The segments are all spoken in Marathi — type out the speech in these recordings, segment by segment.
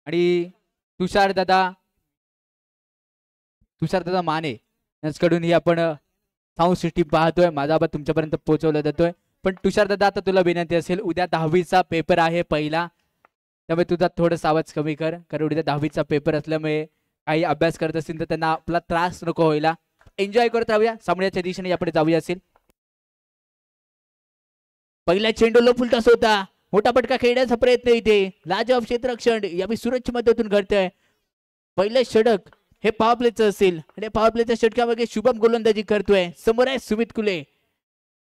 आणि तुषार दादा माने यांच्याकडून ही आपण साऊंड सिस्टीम पाहतोय. माझा आवाज तुमच्यापर्यंत पोहोचवला जातोय. पण तुषार दादा आता तुला विनंती असेल, उद्या 10वीचा पेपर आहे पहिला, त्यामुळे तुझा थोडासा आवाज कमी कर, कारण उद्या 10वीचा पेपर असल्यामुळे काही अभ्यास करत असतील तर त्यांना आपला त्रास नको व्हायला. एन्जॉय करत राहूया. सामन्याच्या दिशेने आपण जाऊया. असेल पहिला चेंडू फुलटॉस होता. मोठा पटका खेळण्याचा प्रयत्न इथे लाजवाब क्षेत्ररक्षण यावेळी सुरतच्या मदतीतून घडतंय. पहिलं षटक हे पॉवर प्लेचं असेल आणि पॉवर प्लेच्या षटकामध्ये शुभम गोलंदाजी करतोय. समोर आहे सुमित कुले.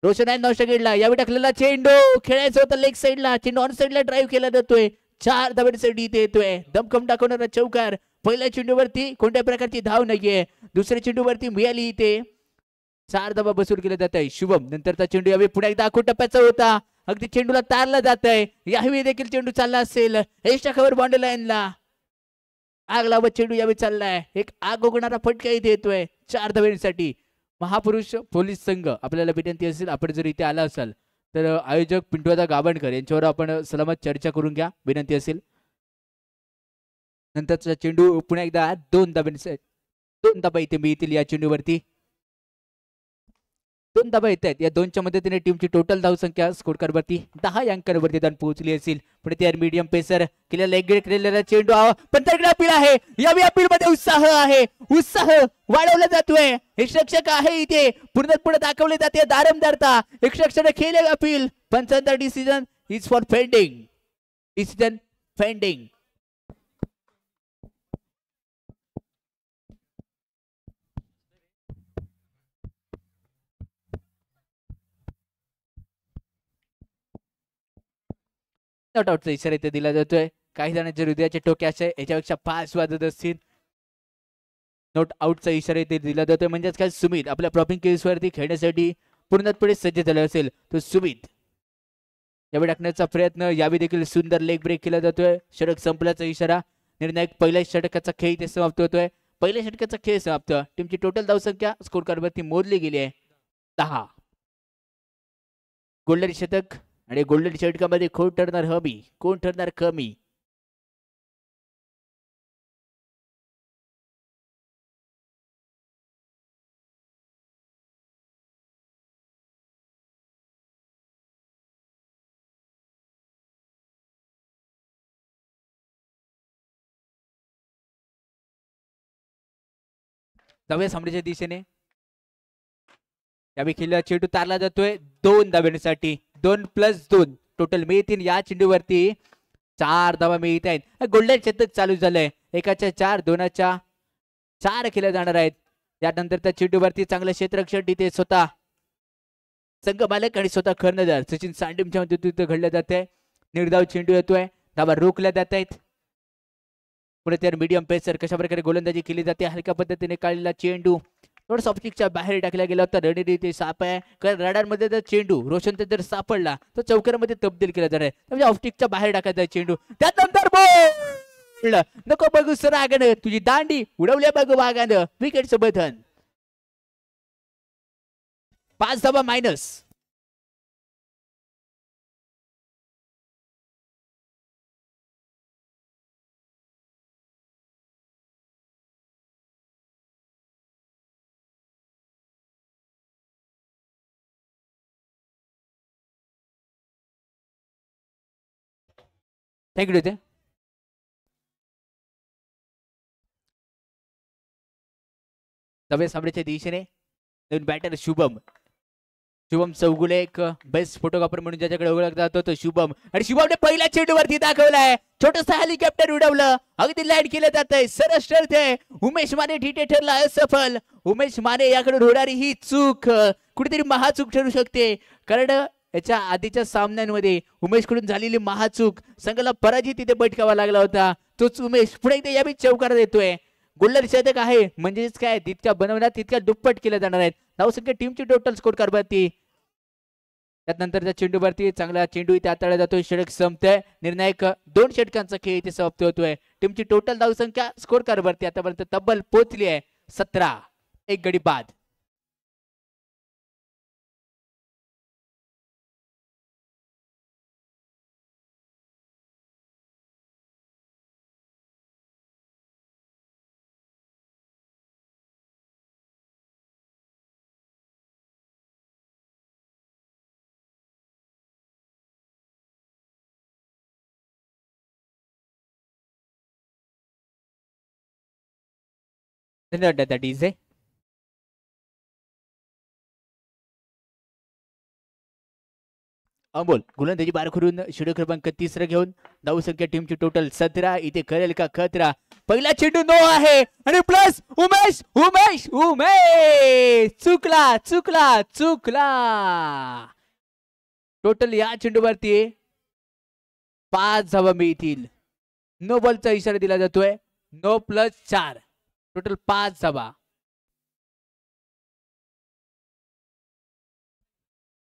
रोशन आहे नौशगेडला. यावेळी टाकलेला चेंडू खेळायचा होता लेग साईडला. चेंडू ऑन साईडला ड्राईव्ह केला जातोय. 4 धावांसाठी इथे येतोय. दमखम टाकवणारा चौकार. पहिल्या चेंडूवरती कोणत्या प्रकारची धाव नाहीये. दुसऱ्या चेंडूवरती मिळाली इथे 4 धावा बसून केले जात आहे. शुभम नंतरचा चेंडू यावेळी पुन्हा एकदा आखूड टप्प्याचा होता. अगदी चेंडूला तारला जात आहे. यावेळी देखील चेंडू चालला असेल एक्स्ट्रा खबर बाउंड्री लाईनला. आग लावत चेंडू यावेळी चाललाय. एक आग ओघणारा फटका इथे येतोय 4 धावांसाठी. महापुरुष पोलीस संघ आपल्याला विनंती असेल, आपण जर इथे आला असाल तर आयोजक पिंटूदा गावणकर यांच्यावर आपण सलामत चर्चा करून घ्या, विनंती असेल. नंतरचा चेंडू पुन्हा एकदा 2 धाबा इथे मिळतील या चेंडूवरती. 2 धाबा येत आहेत. या 2च्या मदतीने टीमची टोटल धावसंख्या स्कोर कार्डवरती 10 अंकांवरती जाऊन पोहोचली असेल. पुढे त्या मीडियम पेसर केलेला लेग गेट केलेला चेंडू पण तगडा अपील आहे. या अपील मध्ये उत्साह आहे. उत्साह वाढवला जातोय. एक शिक्षक आहे इथे पूर्ण दाखवले जाते दारमदारता. एक शिक्षक खेळले अपील. पंचांचा decision is for pending. Decision pending. Not आउटचा इशारा इथे दिला जातोय. काही जणांच्या हृदयाचे टोके असे याच्यापेक्षा 5 वाजत असतील. नॉट आउटचा इशारा इथे दिला जातोय. म्हणजेच काय सुमित आपल्या प्रॉपिंग केस वरती खेळण्यासाठी पूर्णपणे सज्ज झाले असेल तो सुमित यावेळी टाकण्याचा प्रयत्न. यावेळी देखील सुंदर लेग ब्रेक केला जातोय. षटक संपल्याचा इशारा. निर्णायक पहिल्या षटकाचा खेळ इथे समाप्त होतोय. पहिल्या षटकाचा खेळ समाप्त. टीमची टोटल धावसंख्या स्कोर कार्ड वरती मोजली गेली आहे 10. गोल्डन शतक आणि गोल्डन षटकामध्ये कोण ठरणार हमी, कोण ठरणार कमी. जाऊया सामन्याच्या दिशेने. यावेळी खेळला चेंडू तारला जातोय 2 धावांसाठी. 2+2 टोटल मिळतील या चेंडूवरती. 4 धावा मिळत आहेत. गोल्डन शतक चालू झालंय. एकाच्या 4, 2च्या 4 केल्या जाणार आहेत. त्यानंतर त्या चेंडूवरती चांगलं क्षेत्ररक्षण तिथे स्वतः संघ मालक आणि स्वतः कर्णधार सचिन सांडेमच्या मदतीने घडलं जात आहे. निर्धाव चेंडू येतोय. धावा रोखल्या जात आहेत. पुढे त्या मीडियम पेसर कशा प्रकारे गोलंदाजी केली जाते. हलक्या पद्धतीने काढलेला चेंडू थोडं ऑप्टिकच्या बाहेर टाकला गेला होता. रणनीती साप आहे, कारण रडार मध्ये जर चेंडू रोशन जर सापडला तर चौकारामध्ये तब्दील केला जाणार आहे. म्हणजे ऑप्टिकच्या बाहेर टाकायचा चेंडू. त्यानंतर बॉल नको बघू सर आगानं तुझी दांडी उडवल्या बघू वागानं. विकेटचं बंधन. 5 धावा मायनस. थँक्यू ते नव्या सामन्याच्या दिशेने नवीन बॅटर शुभम चौगुले एक बेस्ट फोटोग्राफर म्हणून ज्याच्याकडे ओळखला जातो तो शुभम. आणि शुभमने पहिल्या चेंडूवरती दाखवलाय. छोटंसं हेलिकॉप्टर उडवलं. अगदी लँड केलं जात आहे. सरस ठरते. उमेश माने ठीटे ठरला असफल. उमेश माने याकडे होणारी ही चूक कुठेतरी महाचूक ठरू शकते, कारण याच्या आधीच्या सामन्यांमध्ये उमेश कडून झालेली महाचूक संघाला पराजित तिथे बैठकावा लागला होता. तोच उमेश पुढे एकदा यावेळी चौकार देतोय. गोल्डन शतक आहे म्हणजेच काय तितक्या बनवण्यात तितक्या दुप्पट केल्या जाणार आहेत धावसंख्या टीमची टोटल स्कोर करवरती. त्यानंतरच्या चेंडूवरती चांगला चेंडू इथे हाताळला जातोय. षटक संपतोय. निर्णायक 2 षटकांचा खेळ इथे समाप्त होतोय. टीमची टोटल धावसंख्या स्कोर कार्डवरती आतापर्यंत तब्बल पोहोचली आहे 17. एक गडी बाद. धन्यवाद दादा डीजे. अमोल गोलंदाजी बार करून षटक क्रमांक 3 घेऊन धावसंख्या टीमची टोटल 17. इथे करेल का खतरा. पहिला चेंडू नो आहे आणि प्लस उमेश उमेश उमेश चुकला चुकला चुकला. टोटल या चेंडूवरती 5 धावा मिळतील. नो बॉलचा इशारा दिला जातोय. नो प्लस 4 टोटल 5 धावा.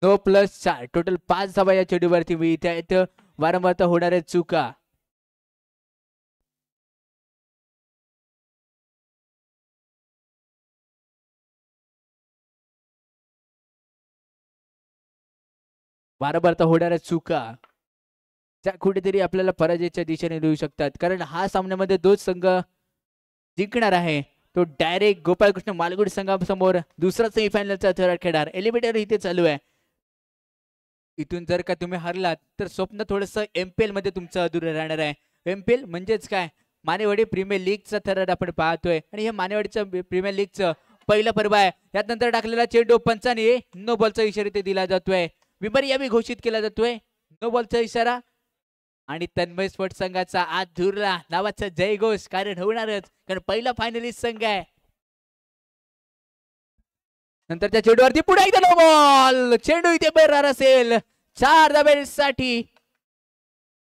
नो प्लस 4 टोटल 5 धावा या चेंडूवरती मिळत आहेत. वारंवार होणाऱ्या चुका. वारंवार होणाऱ्या चुका त्या कुठेतरी आपल्याला पराजयाच्या दिशेने नेऊ शकतात. कारण हा सामन्यामध्ये दोन संघ जिंकणार आहे तो डायरेक्ट गोपाळकृष्ण मालगुडी संघासमोर दुसरा सेमीफायनलचा थरार खेळणार. एलिव्हेटर इथे चालू आहे. इथून जर का तुम्ही हरलात तर स्वप्न थोडंसं एमपीएल मध्ये तुमचं अधुरं राहणार आहे. एमपीएल म्हणजेच काय, मानेवाडी प्रीमियर लीगचा थरार आपण पाहतोय आणि हे मानेवाडीचं प्रीमियर लीगचं पहिलं पर्व आहे. यानंतर टाकलेला चेंडू पंचाने नो बॉलचा इशारा ते दिला जातोय. विमरी यावी घोषित केला जातोय. नो बॉलचा इशारा आणि तन्मय स्पोर्ट्स संघाचा आज धुरला नावाचा जयघोष कारण होणारच, कारण पहिला फायनलिस्ट संघ आहे. नंतर त्या चेंडूवरती पुढे एकदा नो बॉल. चेंडू इथे बरणार असेल 4 धाब्यांसाठी.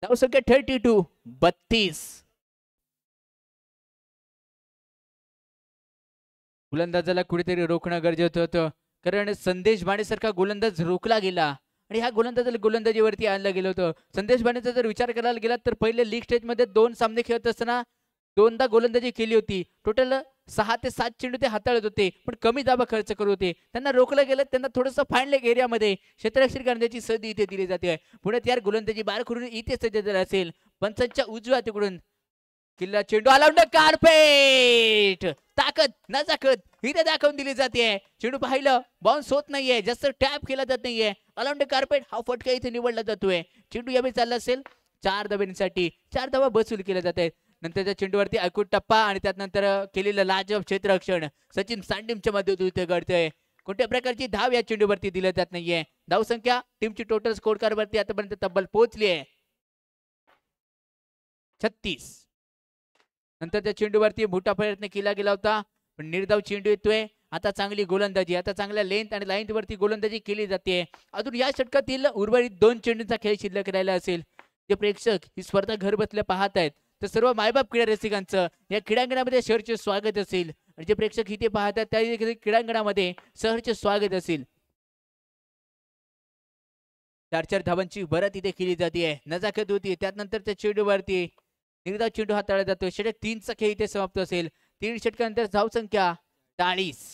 धावसंख्या 32. गोलंदाजाला कुठेतरी रोखणं गरजेचं होतं कारण संदेश भाणेसारखा गोलंदाज रोखला गेला आणि ह्या गोलंदाजाला गोलंदाजीवरती आणलं गेलं होतं. संदेश भाणेचा जर विचार करायला गेला तर पहिले लीग स्टेज मध्ये 2 सामने खेळत असताना 2दा गोलंदाजी केली होती. टोटल 6 ते 7 चेंडू ते हाताळत होते पण कमी दाबा खर्च करत होते. त्यांना रोखलं गेलं. त्यांना थोडंसं फाईन लेग एरियामध्ये क्षेत्ररक्षण करण्याची संधी इथे दिली जाते. पुण्यात यार गोलंदाजी बार करून इथे सज्ज असेल. पंचांच्या उजव्या तिकडून किल्ला चेंडू आलाउंड कार्पेट. ताकद नजाकत इथे दाखवून दिली जाते. चेंडू पाहिलं बाउन्स होत नाहीये, जास्त टॅप केला जात नाहीये. अलाउंड कार्पेट हा फटका इथे निवडला जातोय. चेंडू यावेळी चालला असेल 4 धाब्यांसाठी. 4 धावा बसूल केल्या जात आहेत. नंतरच्या चेंडूवरती अकूट टप्पा आणि त्यानंतर केलेलं लाजवाब क्षेत्ररक्षण सचिन सांडीमच्या मधून इथे घडतंय. कोणत्या प्रकारची धाव या चेंडूवरती दिली जात नाहीये. धावसंख्या टीमची टोटल स्कोर कार्ड वरती आतापर्यंत तब्बल पोहोचली आहे 36. नंतर त्या चेंडूवरती मोठा प्रयत्न केला गेला होता पण निर्धाव चेंडू येतोय. आता चांगली गोलंदाजी, आता चांगल्या लेंथ आणि लाईन वरती गोलंदाजी केली जाते. अजून या षटकातील उर्वरित 2 चेंडूंचा खेळ शिल्लक राहिला असेल. जे प्रेक्षक ही स्पर्धा घर बसल्या पाहत आहेत तर सर्व मायबाप क्रीडा रसिकांचं या क्रीडांगणामध्ये सहर्ष स्वागत असेल आणि जे प्रेक्षक इथे पाहतात त्या क्रीडांगणामध्ये सहर्ष स्वागत असेल. 4 धावांची भरत इथे केली जाते. नजाकत होती. त्यानंतर त्या चेंडूवरती निर्धाव चेंडू हाताळला जातो. षटक 3चा खेळ इथे समाप्त असेल. 3 षटकानंतर धावसंख्या 40.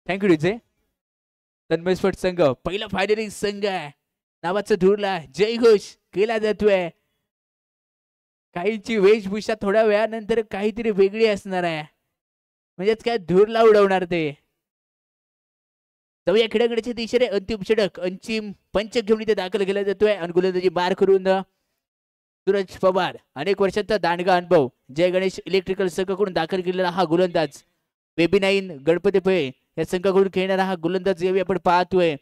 Thank you DJ. तन्मय स्पोर्ट्स संघ पहिला फायनलिस्ट संघ आहे. नावाचं धुरला जयघोष केला जातोय. काहींची वेशभूषा थोड्या वेळानंतर काहीतरी वेगळी असणार आहे. म्हणजेच काय धुरला उडवणार ते. या खेळाकडे दिशेने अंतिम षटक अंतिम पंच घेऊन इथे दाखल केला जातोय आणि गोलंदाजी बार करून सूरज पवार अनेक वर्षांचा दांडगा अनुभव जय गणेश इलेक्ट्रिकल संघाकडून दाखल केलेला हा गोलंदाज. बेबी 9 गणपती पे या संघाकडून खेळणारा हा गोलंदाज यावेळी आपण पाहतोय.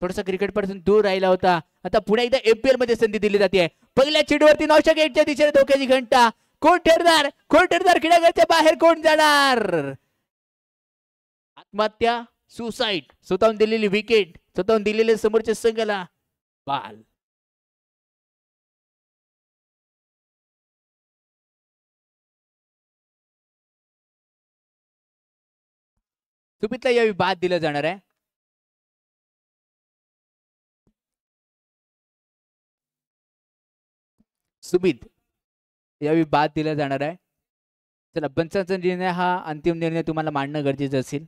थोडासा क्रिकेट पासून दूर राहिला होता. आता पुन्हा एकदा एमपीएल मध्ये संधी दिली जाते. पहिल्या चेंडूवरती 900 गेटच्या दिशेने धोक्याची घंटा. कोण ठरणार खेळाडूच्या बाहेर कोण जाणार. आत्महत्या सुसाईड. स्वतःहून दिलेली विकेट, स्वतःहून दिलेले समोरच्या संघाला बाल. सुमितला यावेळी बाद दिलं जाणार आहे. सुमित यावेळी बाद दिला जाणार आहे. चला, पंचांचा निर्णय हा अंतिम निर्णय तुम्हाला मांडणं गरजेचं असेल.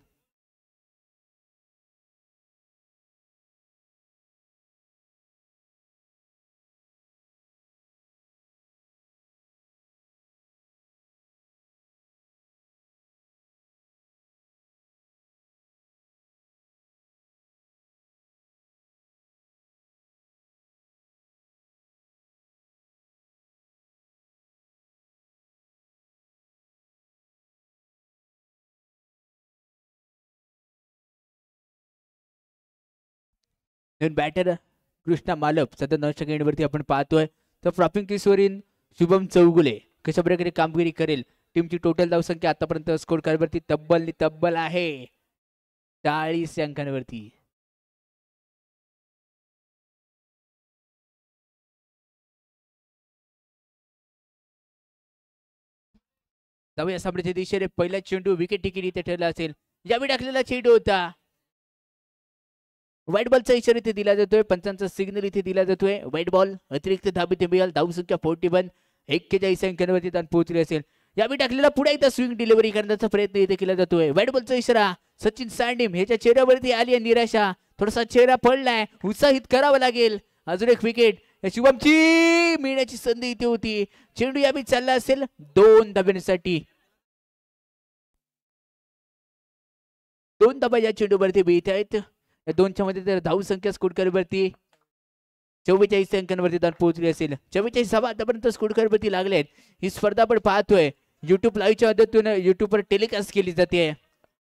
बॅटर कृष्णा मालप सध्या 9 सेकंडवरती आपण पाहतोय. तर फ्लॉपिंग केसवरील शुभम चौगुले कशा प्रकारे कामगिरी करेल. टीमची टोटल धावसंख्या आतापर्यंत स्कोर कार्डवरती तब्बल आहे 40 अंकांवरती. जाऊया सामन्याच्या दिशेने. पहिला चेंडू विकेट टिकीट इथे ठरला असेल. यावेळी टाकलेला चेंडू होता. व्हाईट बॉलचा इशारा इथे दिला जातोय. पंचांचा सिग्नल इथे दिला जातोय. व्हाईट बॉल अतिरिक्त धाब इथे मिळाल. धावसंख्या 41 41 अंकांवरती ताण पोहोचले असेल. यावेळी टाकलेला पुढे एकदा स्विंग डिलिव्हरी करण्याचा प्रयत्न इथे केला जातोय. व्हाईट बॉलचा इशारा. सचिन सांडिम ह्याच्या चेहऱ्यावरती आली आहे निराशा. थोडासा चेहरा पडलाय. उत्साहित करावं लागेल. अजून एक विकेट शुभमची मिळण्याची संधी इथे होती. चेंडू यावेळी चालला असेल 2 धाब्यांसाठी. 2 धाबा या चेंडूवरती मिळत आहेत. या 2च्या मध्ये तर धावसंख्या स्कोर करवरती 44 अंकांवरती ताण पोहोचली असेल. 44 धावा आतापर्यंत स्कोर करवरती लागले आहेत. ही स्पर्धा आपण पाहतोय युट्यूब लाईव्हच्या मदतीने युट्यूबवर टेलिकास्ट केली जाते.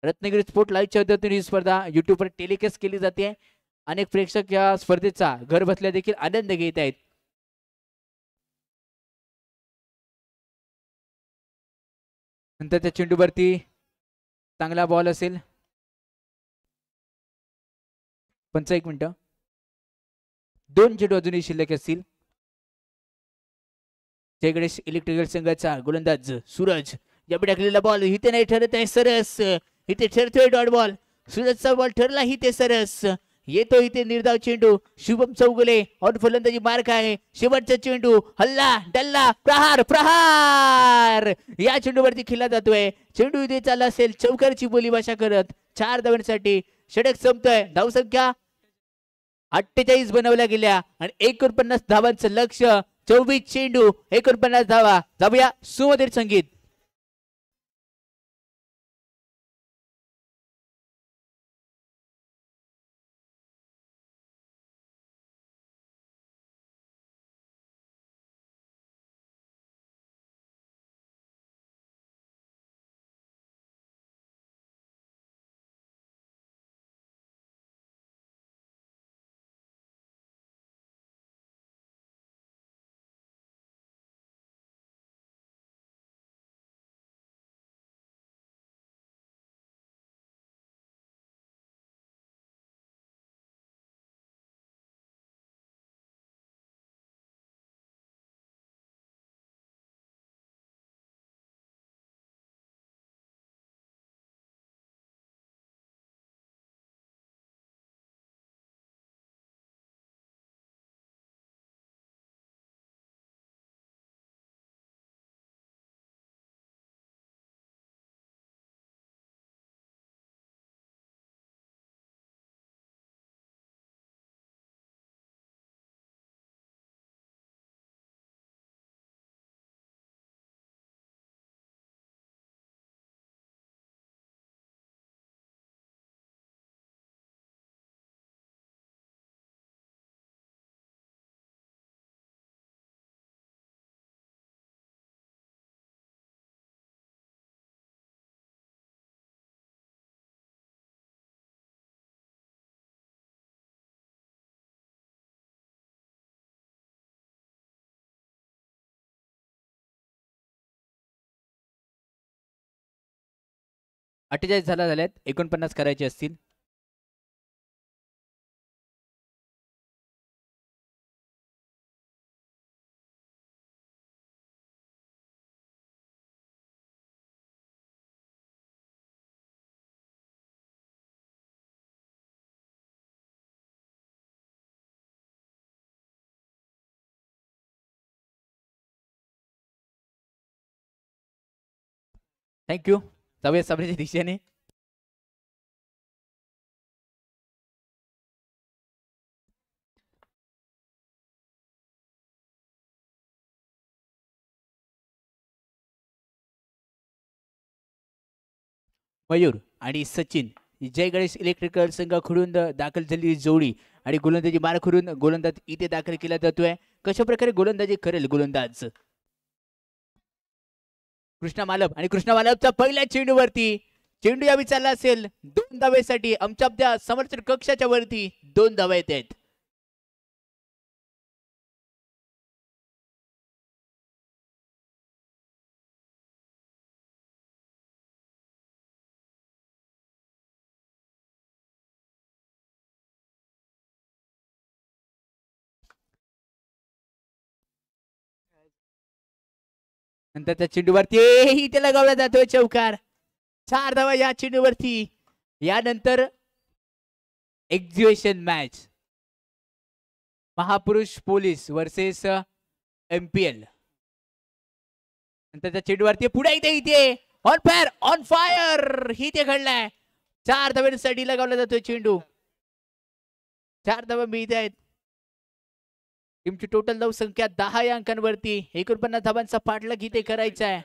रत्नागिरी स्पोर्ट लाईव्हच्या मदतीने ही स्पर्धा युट्यूबवर टेलिकास्ट केली जाते. अनेक प्रेक्षक या स्पर्धेचा घर बसल्या देखील आनंद घेत आहेत. नंतर त्या चेंडूवरती चांगला बॉल असेल. 1 मिनिट. 2 चेंडू अजूनही शिल्लक असतील. जयगणेश इलेक्ट्रिकल संघाचा गोलंदाज सूरज यापुढे टाकलेला बॉल इथे नाही ठरत आहे सरस. इथे ठरतोय डॉट बॉल. सूरजचा बॉल ठरला इथे सरस. येतो इथे निर्धाव चेंडू. शुभम चौगुले ऑन फलंदाजी मार्क आहे. शेवटचा चेंडू हल्ला डल्ला प्रहार प्रहार या चेंडूवरती खेळला जातोय. चेंडू इथे चालला असेल चौकारची बोलीभाषा करत 4 धावांसाठी षटक संपतोय. धावसंख्या 48 बनवल्या गेल्या आणि 49 धावांचं लक्ष. 24 चेंडू 49 धावा. जाऊया सुमधुर संगीत. अठ्ठेचाळीस झाल्यात 49 करायचे असतील. थँक्यू. जाऊया सामन्याच्या दिशेने. मयूर आणि सचिन जय गणेश इलेक्ट्रिकल संघाकडून दाखल झालेली जोडी आणि गोलंदाजी मार करून गोलंदाज इथे दाखल केला जातोय. कशा प्रकारे गोलंदाजी करेल गोलंदाज कृष्णा मालप आणि कृष्णा मालपचा पहिल्या चेंडूवरती चेंडू यावी चालला असेल 2 धावेसाठी. आमच्या समर्थन कक्षाच्या वरती 2 धावा येत आहेत. नंतर त्या चेंडूवरती त्याला लगावला जातोय चौकार. 4 धावा या चेंडूवरती. यानंतर एक्झिबिशन मॅच महापुरुष पोलीस वर्सेस MPL. नंतर त्या चेंडूवरती पुढे इथे ऑन फायर ही ते घडलाय. 4 धाव्यांसाठी लगावला जातोय चेंडू. 4 धावा मिळत आहेत. टीमची टोटल धावसंख्या 10 या अंकांवरती. 49 धावांचा पाठलाग इथे करायचा आहे.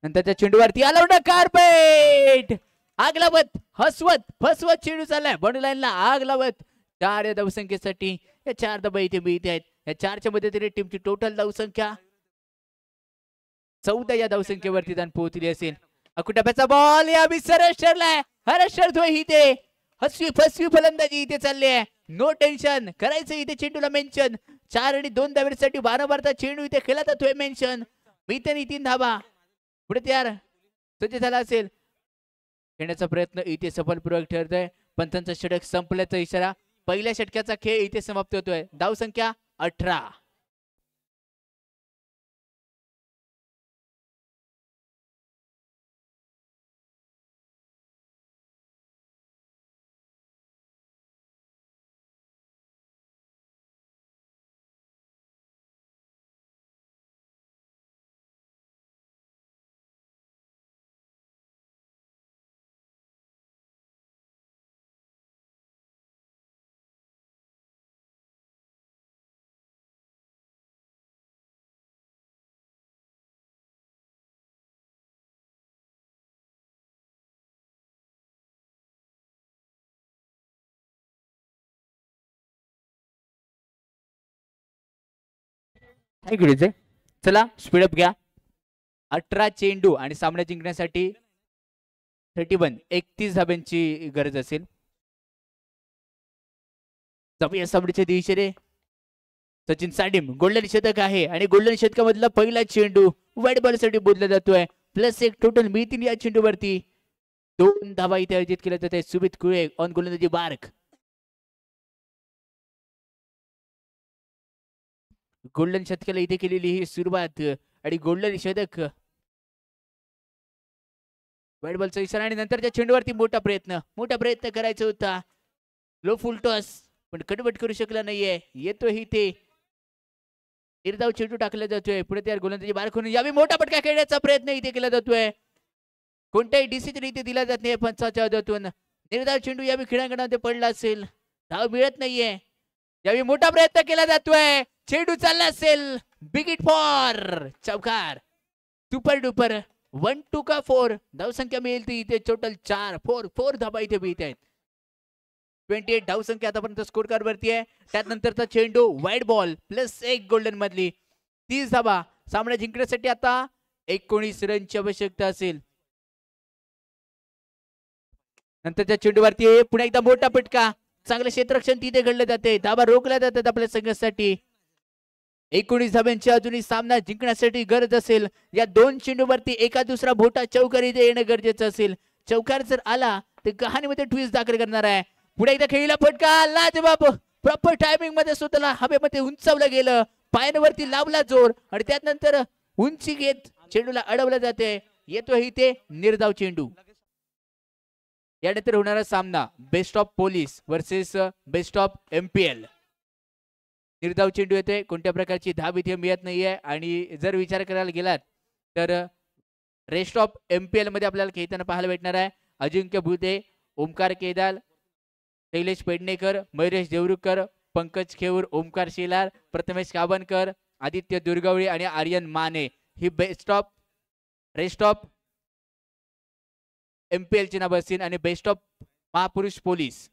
नंतर त्या चेंडूवरती आला कार्पेट आग लावत हसवत फसवत चेंडू चाललाय. बॉडी लाईनला आग लावत 4 या धावसंख्येसाठी या 4 धावा इथे मिळत आहेत. या 4च्या मदतीने टीमची टोटल धावसंख्या 14 या धावसंख्येवरती जाऊन पोहोचली असेल. अकुटाप्याचा बॉल या सरस ठरलाय. हरस ठरतोय इथे. हसवी फसवी फलंदाजी इथे चालली आहे. नो टेन्शन करायचं इथे चेंडूला मेन्शन. 4 आणि 2 धावेसाठी वारंवारता चेंडू इथे खेळला जातोय मेन्शन. मिळते 3 धावा. पुढे तयार सज्ज झाला असेल. खेळण्याचा प्रयत्न इथे सफलपूर्वक ठरतोय. पंचांचा षटक संपल्याचा इशारा. पहिल्या षटकाचा खेळ इथे समाप्त होतोय. धावसंख्या 18. चला स्पीडअप घ्या. 18 चेंडू आणि सामना जिंकण्यासाठी 31 धाब्यांची गरज असेल. जाऊया सामन्याच्या दिशेने. सचिन साडिम गोल्डन शतक आहे आणि गोल्डन शतकामधला पहिला चेंडू वाईट बॉल साठी बोलला जातोय. +1 टोटल मिळतील या चेंडूवरती. 2 धावा इथे अर्जित केल्या जात आहेत. सुमित कुळे ऑन गोलंदाजी बार्क. गोल्डन शतकाला इथे केलेली ही सुरुवात आणि गोल्डन शतक वाईट बॉलचा इशारा आणि नंतरच्या चेंडूवरती मोठा प्रयत्न करायचा होता. लो फुल टॉस पण कन्वर्ट करू शकला नाहीये. येतोय इथे निर्धाव चेंडू टाकला जातोय. पुढे त्या गोलंदाजी बाहेर करून यावी मोठा पटका खेळण्याचा प्रयत्न इथे केला जातोय. कोणताही डिसिजन इथे दिला जात नाही पंचाच्या हातातून. निर्धाव चेंडू यावी क्रीडांगणामध्ये पडला असेल. धाव मिळत नाहीये. यावी मोठा प्रयत्न केला जातोय. चेंडू चालला असेल. बिग हिट फॉर चौकार. सुपर डुपर 1-2 का 4 धावसंख्या मिळेल ती इथे टोटल 4 धाबा इथे मिळत आहेत. 28 धावसंख्या आतापर्यंत स्कोर कार्ड वरती आहे. त्यानंतरचा चेंडू वाईट बॉल +1 गोल्डन मधली 30 धाबा. सामना जिंकण्यासाठी आता 19 रनची आवश्यकता असेल. नंतरच्या चेंडूवरती पुन्हा एकदा मोठा पटका. चांगलं क्षेत्ररक्षण तिथे घडलं जाते. धाबा रोखल्या जातात आपल्या संघासाठी. 19 धाब्यांची अजूनही सामना जिंकण्यासाठी गरज असेल. या 2 चेंडूवरती एका दुसरा मोठा चौकार इथे येणं गरजेचं असेल. चौकार जर आला तर कहाणीमध्ये ट्विस्ट दाखल करणार आहे. पुढे एकदा खेळीला फटका लाजबाब प्रॉपर टायमिंग मध्ये स्वतःला हवेमध्ये उंचावलं गेलं. पायांवरती लावला जोर आणि त्यानंतर उंची घेत चेंडूला अडवलं जाते. येतो इथे निर्धाव चेंडू. यानंतर होणारा सामना best of police versus best of MPL. निर्धाव चेंडू येतोय, कोणत्या प्रकारची धाव इथे मिळत नाहीये. आणि जर विचार करायला गेलात तर रेस्ट ऑफ MPL मध्ये आपल्याला खेळताना पाहायला भेटणार आहे अजिंक्य भुते, ओमकार केदार, शैलेश पेडणेकर, मयुरेश देवरुखकर, पंकज खेऊर, ओमकार शेलार, प्रथमेश काबनकर, आदित्य दुर्गवळी आणि आर्यन माने ही रेस्ट ऑफ MPL ची नाव असतील. आणि बेस्ट ऑफ महापुरुष पोलीस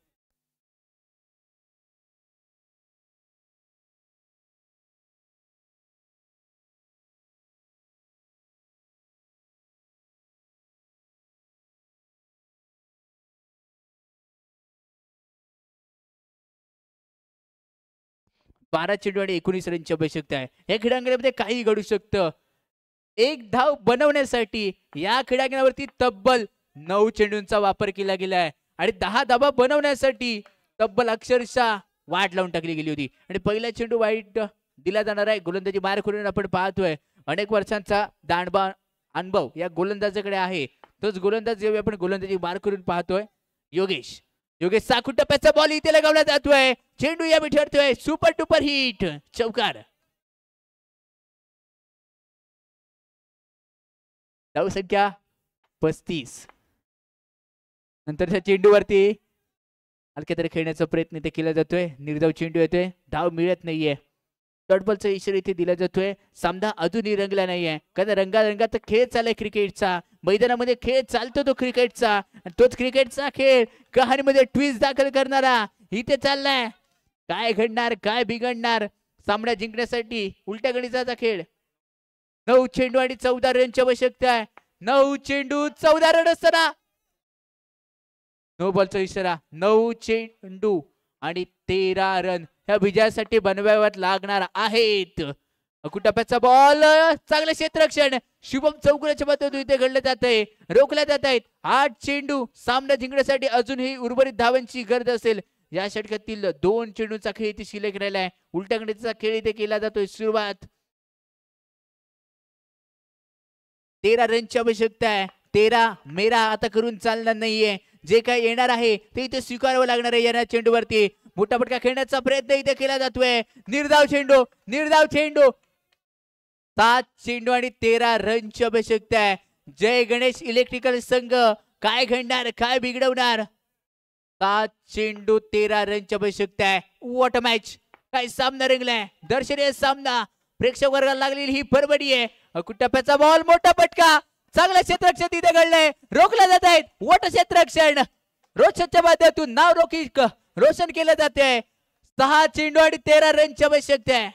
बारा चेंडू आणि 19 रनची आवश्यकता आहे. या क्रीडांगणामध्ये काही घडू शकतं. एक धाव बनवण्यासाठी या क्रीडांगणावरती तब्बल 9 चेंडूंचा वापर केला गेला आहे आणि 10 धावा बनवण्यासाठी तब्बल अक्षरशः वाट लावून टाकली गेली होती. आणि पहिला चेंडू वाईट दिला जाणार आहे. गोलंदाजी मार करून आपण पाहतोय अनेक वर्षांचा दांडबा अनुभव या गोलंदाजाकडे आहे. तोच गोलंदाज जेव्हा आपण गोलंदाजी मार करून पाहतोय योगेश साखू टप्प्याचा बॉल इथे लगावला जातोय. चेंडू या ठरतोय. सुपर टुपर हिट, चौकार. धाव संख्या 35. नंतरच्या चेंडूवरती हलक्या तरी खेळण्याचा प्रयत्न इथे केला जातोय. निर्धाव चेंडू येतोय, धाव मिळत नाहीये. डॉट बॉलचा इशारा इथे दिला जातोय. सामना अजूनही रंगला नाहीये, कारण रंगारंगाचा खेळ चाललाय क्रिकेटचा. मैदानामध्ये खेळ चालतो तो क्रिकेटचा, आणि तोच क्रिकेटचा खेळ कहाणीमध्ये ट्विस्ट दाखल करणारा इथे चाललाय. काय घडणार, काय बिघडणार सामना जिंकण्यासाठी उलट्या गणिताचा खेळ. 9 चेंडू आणि 14 रनची आवश्यकता आहे. 9 चेंडू 14 रन असताना नो बॉलचा इशारा. 9 चेंडू आणि 13 रन ह्या विजयासाठी बनवाव्यात लागणार आहेत. टप्प्याचा बॉल, चांगलं क्षेत्ररक्षण. शुभम चौगुलेच्या मदतीने इथे घडलं जात आहे, रोखल्या जात आहेत. 8 चेंडू सामना जिंकण्यासाठी अजूनही उर्वरित धावांची गरज असेल. या षटकातील 2 चेंडूंचा खेळ इथे शिल्लक राहिला आहे. उलट्या गणिताचा खेळ इथे केला जातोय. सुरुवात 13 रनची आवश्यकता आहे. 13 मेरा आता करून चालणार नाहीये. जे काही येणार आहे ते इथे स्वीकारावं लागणार आहे. या चेंडूवरती मोठा फटका खेळण्याचा प्रयत्न इथे केला जातोय. निर्धाव चेंडू 7 चेंडू आणि 13 रनची आवश्यकता आहे. जय गणेश इलेक्ट्रिकल संघ काय घडणार, काय बिघडवणार. 7 चेंडू 13 रनची आवश्यकता आहे. वॉट अ मॅच, काय सामना रंगलाय. दर्शनीय सामना, प्रेक्षक वर्गाला लागलेली ही परबडी आहे. टप्प्याचा बॉल, मोठा फटका, चांगलं क्षेत्ररक्षण तिथे घडलंय, रोखल्या जात आहेत. वॉट क्षेत्ररक्षण, रोशनच्या माध्यमातून नाव रोशन केलं जाते. 6 चेंडू आणि 13 रनची आवश्यकता आहे.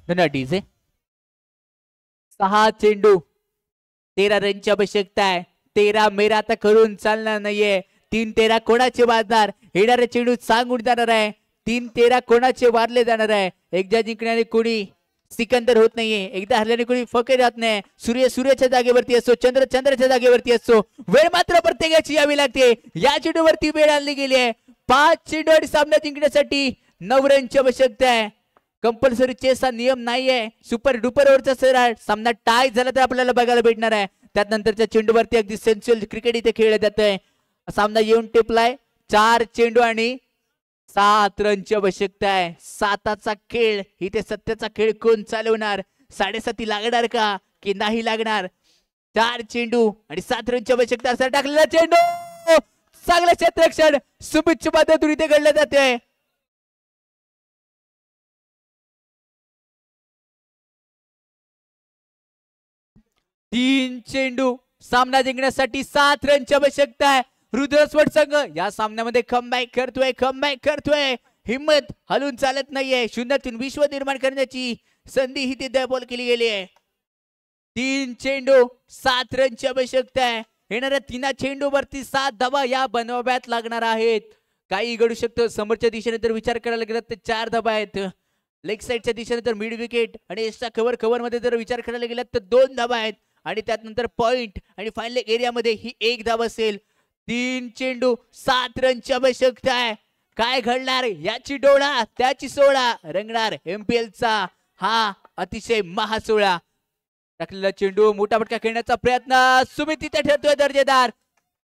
डीजे 6 चेंडू 13 रनची आवश्यकता आहे. 13 मेरा आता करून चालणार नाहीये. 3-13 कोणाचे वाजणार, येणारे चेंडू सांगून जाणार आहे. 3-13 कोणाचे वारले जाणार आहे. एकदा जिंकण्याने कोणी सिकंदर होत नाहीये, एकदा हरल्याने कोणी फकीर राहत नाही. सूर्याच्या जागेवरती असतो, चंद्राच्या जागेवरती असतो. वेळ मात्र प्रत्येकाची यावी लागते. या चेंडूवरती वेळ आणली गेली आहे. 5 चेंडू आणि सामना जिंकण्यासाठी 9 रनची आवश्यकता आहे. कंपल्सरी चेसचा नियम नाहीये. सुपर डुपर ओव्हरचा सर सामना टाय झाला तर आपल्याला बघायला भेटणार आहे. त्यानंतरच्या चेंडूवरती अगदी सेन्च्युअल क्रिकेट इथे खेळलं जात आहे. सामना येऊन टेपलाय. 4 चेंडू आणि 7 रनची आवश्यकता आहे. 7चा खेळ इथे, सत्याचा खेळ कोण चालवणार. 7.5 लागणार का की नाही लागणार. 4 चेंडू आणि 7 रनची आवश्यकता असं टाकलेला चेंडू, चांगलं क्षेत्ररक्षण सुमितच्या पद्धतीने इथे घडलं जाते. तीन चेंडू सामना जिंकण्यासाठी 7 रनची आवश्यकता आहे. रुद्रस्वट संघ या सामन्यामध्ये कमबॅक करतोय. हिम्मत हलून चालत नाहीये. शून्यातून विश्व निर्माण करण्याची संधी ही तिथे बॉल केली गेली आहे. 3 चेंडू 7 रनची आवश्यकता आहे. येणाऱ्या 3 चेंडूवरती 7 धावा या बनवाव्यात लागणार आहेत. काही घडू शकतं. समोरच्या दिशेने जर विचार करायला गेला तर 4 धावा आहेत. लेग साईडच्या दिशेने तर मिड विकेट आणि एक्स्ट्रा कव्हर मध्ये जर विचार करायला गेला तर 2 धावा आहेत. आणि त्यानंतर पॉइंट आणि फायनल एरियामध्ये ही 1 धाव असेल. 3 चेंडू 7 रनची आवश्यकता आहे. काय घडणार याची डोळा त्याची सोळा रंगणार MPL चा हा अतिशय महासोळा. टाकलेला चेंडू मोठा फटका खेळण्याचा प्रयत्न सुमित तिथे ठरतोय दर्जेदार.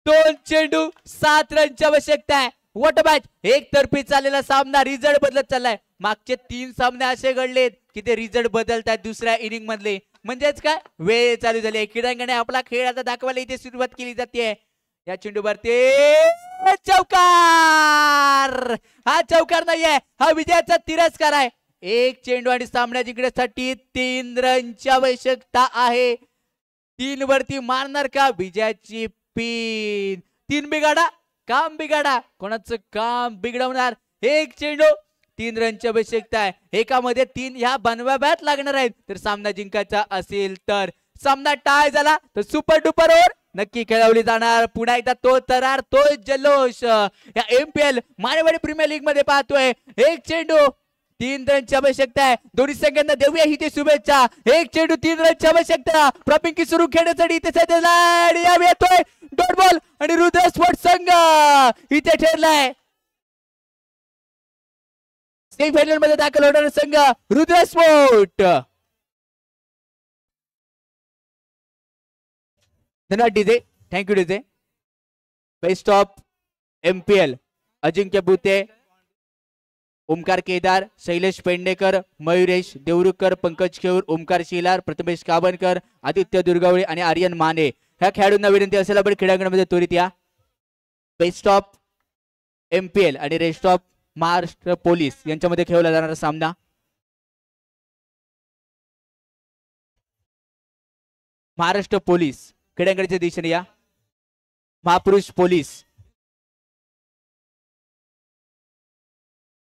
2 चेंडू 7 रनची आवश्यकता आहे. What a match. एकतर्फी चाललेला सामना रिझल्ट बदलत चाललाय. मागचे 3 सामने असे घडलेत की ते रिझल्ट बदलतात दुसऱ्या इनिंग मधले. म्हणजेच काय वेळ चालू झाली. क्रीडांगणे आपला खेळ आता दाखवायला इथे सुरुवात केली जाते. या चेंडूवर ते चौकार. हा चौकार नाहीये हा विजयाचा तिरस्कार आहे. 1 चेंडू आणि सामना जिंकण्यासाठी 3 रनची आवश्यकता आहे. 3 वरती मारणार का विजयाची पिन. 3 बिघाडा काम बिघाडा कोणाचं काम बिघडवणार. 1 चेंडू 3 रनची आवश्यकता आहे. एकामध्ये 3 ह्या बनव्या बॅट लागणार आहेत तर सामना जिंकायचा असेल तर. सामना टाय झाला तर सुपर डुपर ओव्हर नक्की खेळवली जाणार. पुन्हा एकदा तो तरार तो जल्लोष या MPL मानेवाडी प्रीमियर लीग मध्ये पाहतोय. 1 चेंडू 3 रनची आवश्यकता आहे. दोन्ही संघांना देऊया ही ते शुभेच्छा. 1 चेंडू 3 रनची आवश्यकता. प्रॉपिंग सुरू खेळण्यासाठी इथे सध्या येतोय डॉट बॉल आणि रुद्र स्पोर्ट्स संघ इथे ठरलाय. सेमीफायनल मध्ये दाखल होणारा संघ रुद्र स्पोर्ट. धन्यवाद DJ. Thank you DJ. Best of MPL अजिंक्य बुते, ओमकार केदार, शैलेश पेंडेकर, मयुरेश देवरुकर, पंकज खेऊर, ओमकार शिलार, प्रथमेश काबनकर, आदित्य दुर्गावळे आणि आर्यन माने ह्या खेळाडूंना विनंती असेल आपण क्रीडांगणामध्ये त्वरित या. बेस्ट ऑफ MPL आणि रेस्ट ऑफ महाराष्ट्र पोलीस यांच्यामध्ये खेळवला जाणारा सामना. महाराष्ट्र पोलीस क्रीडांगणाच्या दिशेने या. महापुरुष पोलीस